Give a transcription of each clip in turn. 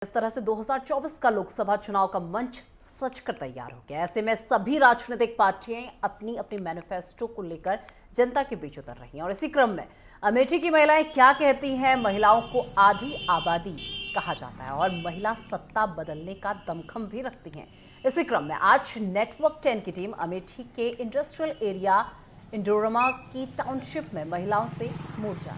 इस तरह से 2024 का लोकसभा चुनाव का मंच सच कर तैयार हो गया। ऐसे में सभी राजनीतिक पार्टियां अपनी अपनी मैनिफेस्टो को लेकर जनता के बीच उतर रही हैं और इसी क्रम में अमेठी की महिलाएं क्या कहती हैं। महिलाओं को आधी आबादी कहा जाता है और महिला सत्ता बदलने का दमखम भी रखती हैं। इसी क्रम में आज नेटवर्क 10 की टीम अमेठी के इंडस्ट्रियल एरिया इंडोरमा की टाउनशिप में महिलाओं से मोर्चा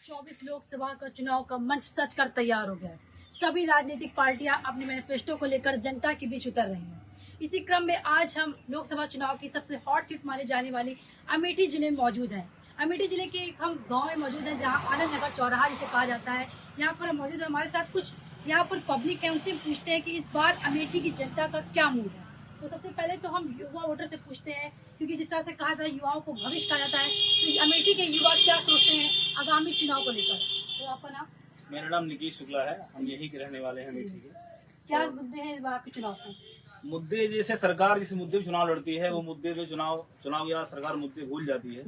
2024 लोकसभा का चुनाव का मंच सच कर तैयार हो गया है। सभी राजनीतिक पार्टियां अपने मैनिफेस्टो को लेकर जनता के बीच उतर रही हैं। इसी क्रम में आज हम लोकसभा चुनाव की सबसे हॉट सीट मानी जाने वाली अमेठी जिले में मौजूद हैं। अमेठी जिले के एक हम गांव में मौजूद हैं जहां आनंद नगर चौराहा जिसे कहा जाता है। यहाँ पर हम मौजूद है, हमारे साथ कुछ यहाँ पर पब्लिक है, उनसे पूछते हैं कि इस बार अमेठी की जनता का क्या मूड है। तो सबसे पहले तो हम युवा वोटर से पूछते हैं, क्योंकि जिस तरह से कहा जाता है युवाओं को भविष्य कहा जाता है, तो अमेठी के युवा क्या सोचते हैं आगामी चुनाव को लेकर। तो आपका नाम? मेरा नाम निकीश शुक्ला है। हम यहीं के रहने वाले हैं अमेठी के। क्या मुद्दे हैं इस बार आपके चुनाव में? मुद्दे जैसे सरकार जिस मुद्दे पे चुनाव लड़ती है वो मुद्दे पे चुनाव या सरकार मुद्दे भूल जाती है।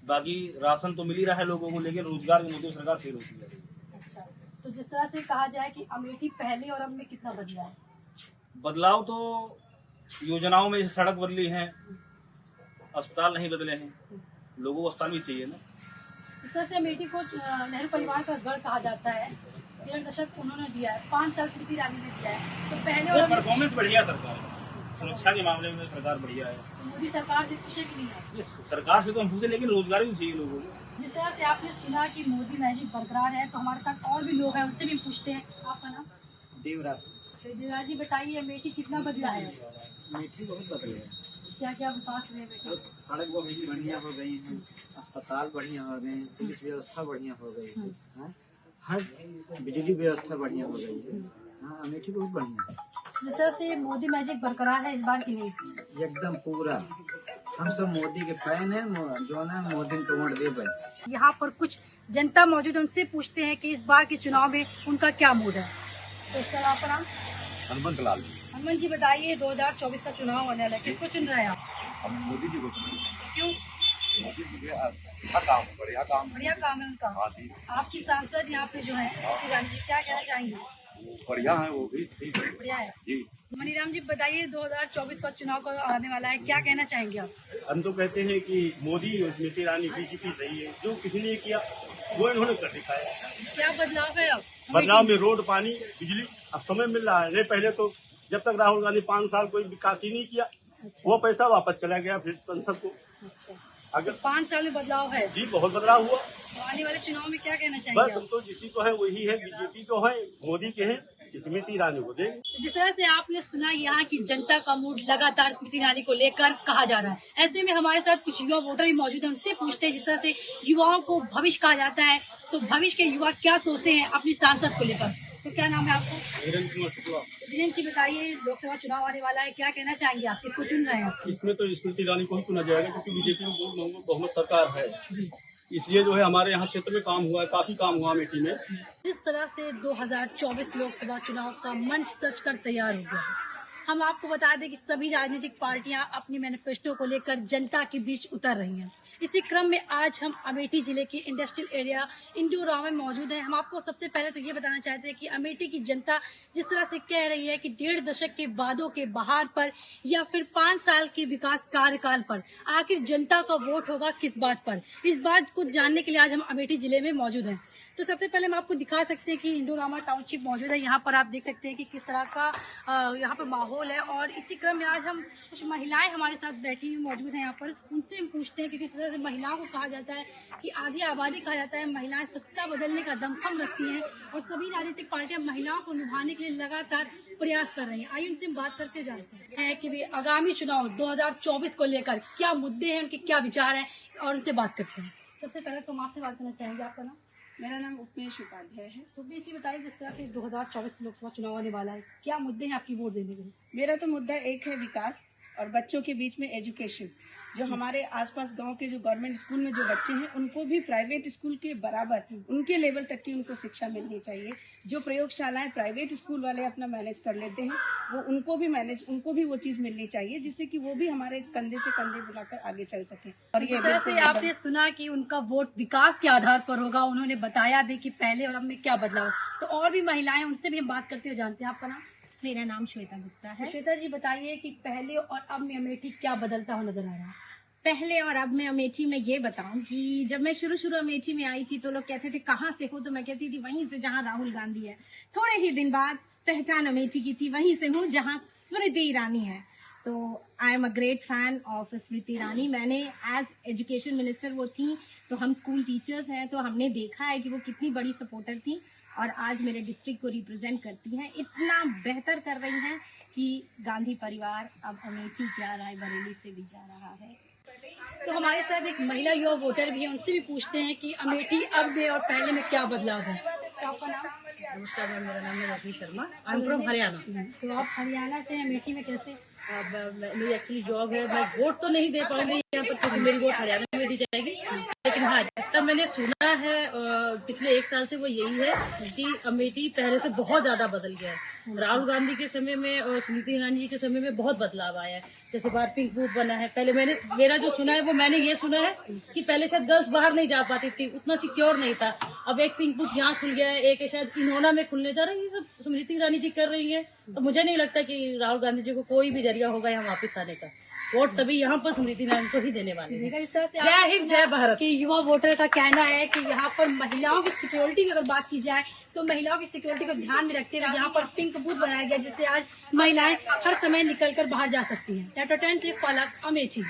बाकी राशन तो मिल ही रहा है लोगों को, लेकिन रोजगार के मुद्दे सरकार फेल होती है। अच्छा, तो जिस तरह से कहा जाए कि अमेठी पहले और अब में कितना बदला है? बदलाव तो योजनाओं में जैसे सड़क बदली है, अस्पताल नहीं बदले हैं, लोगों को अस्पताल भी चाहिए ना। जिस तरह से अमेठी को नेहरू परिवार का गढ़ कहा जाता है, 1.5 दशक उन्होंने दिया है, 5 साल स्मृति ईरानी ने दिया है, तो पहले और परफॉर्मेंस बढ़िया सरकार है, सुरक्षा के मामले में सरकार बढ़िया है। मोदी सरकार से खुश है कि नहीं है? ये सरकार से तो हम पूछे, लेकिन रोजगार भी चाहिए लोगों को। जिस तरह से आपने सुना कि मोदी मैजिक बरकरार है, तो हमारे साथ और भी लोग हैं, उनसे भी पूछते हैं। आपका नाम? देवराज। तो देवराज जी बताइए, अमेठी कितना बदला है? अमेठी बहुत बदले है। क्या क्या विकास हुए अमेठी? सड़क वो बढ़िया हो गई है, अस्पताल बढ़िया हो गए हैं, पुलिस व्यवस्था बढ़िया हो गई है, हाँ? हर बिजली व्यवस्था बढ़िया हो गई है। हाँ, अमेठी बहुत बढ़िया है। जिस तरह से मोदी मैजिक बरकरार है इस बार की नहीं? एकदम पूरा। हम सब मोदी के फैन हैं, जो ना मोदी को वोट दे पाए। यहाँ पर कुछ जनता मौजूद है, उनसे पूछते हैं कि इस बार के चुनाव में उनका क्या मूड है। तो इस तरह आपका नाम? हनुमंत लाल। हनुमान जी बताइए, 2024 का चुनाव होने वाला है, किसको चुन रहे हैं आप? हम मोदी जी को क्यों? मोदी जी के अच्छा काम, बढ़िया काम है उनका। हाँ जी, आपकी सांसद यहाँ पे जो है स्मृति ईरानी जी, क्या कहना चाहेंगे? वो बढ़िया है, वो भी ठीक है बढ़िया है। जी। मनीराम जी बताइए, 2024 का चुनाव का आने वाला है, क्या कहना चाहेंगे आप? हम तो कहते हैं कि मोदी और स्मृति ईरानी बीजेपी सही है, जो किसी ने किया वो इन्होंने कर दिखाया। क्या बदलाव है अब? बदलाव में रोड, पानी, बिजली अब समय मिल रहा है। नहीं पहले तो जब तक राहुल गांधी 5 साल कोई विकास ही नहीं किया, अच्छा, वो पैसा वापस चला गया फिर संसद को। अच्छा, अगर 5 साल में बदलाव है, जी बहुत बदलाव हुआ। तो आने वाले चुनाव में क्या कहना बस चाहेंगे हम आप? तो जिसी को है वही है, बीजेपी को है, मोदी के हैं, स्मृति ईरानी को देंगे। तो जिस तरह से आपने सुना, यहाँ की जनता का मूड लगातार स्मृति ईरानी को लेकर कहा जा रहा है। ऐसे में हमारे साथ कुछ युवा वोटर भी मौजूद हैं, उनसे पूछते हैं, जिस तरह से युवाओं को भविष्य कहा जाता है, तो भविष्य के युवा क्या सोचते हैं अपनी सांसद को लेकर। तो क्या नाम है आपका? वीरेंद्र कुमार शुक्ला। वीरेंद्र जी बताइए, लोकसभा चुनाव आने वाला है, क्या कहना चाहेंगे आप, किसको चुन रहे हैं आप? इसमें तो स्मृति ईरानी को ही चुना जाएगा, क्योंकि बीजेपी में बहुमत सरकार है, इसलिए जो है हमारे यहाँ क्षेत्र में काम हुआ है, काफी काम हुआ अमेठी में। जिस तरह से 2024 लोकसभा चुनाव का मंच सच कर तैयार हो गया है, हम आपको बता दें कि सभी राजनीतिक पार्टियां अपनी मैनिफेस्टो को लेकर जनता के बीच उतर रही हैं। इसी क्रम में आज हम अमेठी जिले के इंडस्ट्रियल एरिया इंडोरा में मौजूद हैं। हम आपको सबसे पहले तो ये बताना चाहते हैं कि अमेठी की जनता जिस तरह से कह रही है कि 1.5 दशक के वादों के बहार पर या फिर 5 साल के विकास कार्यकाल पर आखिर जनता का वोट होगा किस बात पर, इस बात को जानने के लिए आज हम अमेठी जिले में मौजूद हैं। तो सबसे पहले हम आपको दिखा सकते हैं कि इंडोरामा टाउनशिप मौजूद है। यहाँ पर आप देख सकते हैं कि किस तरह का यहाँ पर माहौल है, और इसी क्रम में आज हम कुछ महिलाएं हमारे साथ बैठी हुई मौजूद हैं यहाँ पर, उनसे हम पूछते हैं कि किस तरह से महिलाओं को कहा जाता है कि आधी आबादी कहा जाता है, महिलाएं सत्ता बदलने का दमखम रखती हैं, और सभी राजनीतिक पार्टियां महिलाओं को निभाने के लिए लगातार प्रयास कर रही हैं। आइए उनसे हम बात करते जानते हैं कि वे आगामी चुनाव 2024 को लेकर क्या मुद्दे हैं, उनके क्या विचार हैं, और उनसे बात करते हैं। सबसे पहले तो हम आपसे बात करना चाहेंगे, आपका नाम? मेरा नाम उपमेश उपाध्याय है। तो उमेश जी बताइए, जिस तरह से 2024 लोकसभा चुनाव आने वाला है, क्या मुद्दे हैं आपकी वोट देने के लिए? मेरा तो मुद्दा एक है, विकास, और बच्चों के बीच में एजुकेशन। जो हमारे आसपास गांव के जो गवर्नमेंट स्कूल में जो बच्चे हैं उनको भी प्राइवेट स्कूल के बराबर उनके लेवल तक की उनको शिक्षा मिलनी चाहिए। जो प्रयोगशालाएं प्राइवेट स्कूल वाले अपना मैनेज कर लेते हैं वो उनको भी वो चीज़ मिलनी चाहिए जिससे कि वो भी हमारे कंधे से कंधे मिलाकर आगे चल सकें। और जिस तरह से आपने सुना कि उनका वोट विकास के आधार पर होगा, उन्होंने बताया भी कि पहले और अब में क्या बदलाव, तो और भी महिलाएं उनसे भी हम बात करते हुए जानते हैं। आपका नाम? मेरा नाम श्वेता गुप्ता है। श्वेता जी बताइए कि पहले और अब में अमेठी क्या बदलता हुआ नजर आ रहा है? पहले और अब मैं अमेठी में ये बताऊं कि जब मैं शुरू अमेठी में आई थी तो लोग कहते थे कहाँ से हो, तो मैं कहती थी वहीं से जहाँ राहुल गांधी है। थोड़े ही दिन बाद पहचान अमेठी की थी, वहीं से हूँ जहाँ स्मृति ईरानी है। तो I am a great fan of Smriti Irani. मैंने एज एजुकेशन मिनिस्टर वो थी, तो हम स्कूल टीचर्स हैं, तो हमने देखा है कि वो कितनी बड़ी सपोर्टर थी और आज मेरे डिस्ट्रिक्ट को रिप्रेजेंट करती हैं। इतना बेहतर कर रही हैं कि गांधी परिवार अब अमेठी क्या रायबरेली से भी जा रहा है। तो हमारे साथ एक महिला युवा वोटर भी है, उनसे भी पूछते हैं कि अमेठी अब में और पहले में क्या बदलाव है। तो आपका नाम? नमस्कार मैम, मेरा नाम है Rashmi Sharma. I am from Haryana. तो आप हरियाणा से अमेठी में कैसे? अब मेरी एक्चुअली जॉब है, मैं वोट तो नहीं दे पाऊंगी यहाँ पर क्योंकि मेरी वोट हरियाणा में दी जाएगी, लेकिन हाँ जितना मैंने सुना है पिछले 1 साल से वो यही है कि अमेठी पहले से बहुत ज्यादा बदल गया है। राहुल गांधी के समय में और स्मृति ईरानी जी के समय में बहुत बदलाव आया है। जैसे बाहर पिंक बूथ बना है। पहले मेरा जो सुना है वो मैंने ये सुना है कि पहले शायद गर्ल्स बाहर नहीं जा पाती थी, उतना सिक्योर नहीं था। अब एक पिंक बूथ यहाँ खुल गया है, एक शायद इन्होना में खुलने जा रहा है। ये सब स्मृति ईरानी जी कर रही है, तो मुझे नहीं लगता कि राहुल गांधी जी को कोई भी जरिया होगा यहाँ वापस आने का। वोट सभी यहाँ पर स्मृति ईरानी को ही देने वाले हैं। इस तरह से जय हिंद जय भारत। कि युवा वोटर का कहना है कि यहाँ पर महिलाओं की सिक्योरिटी की अगर बात की जाए तो महिलाओं की सिक्योरिटी को ध्यान में रखते हुए यहाँ पर पिंक बूथ बनाया गया जिससे आज महिलाएं हर समय निकलकर बाहर जा सकती हैं। टेटो 10 से फलक, अमेठी।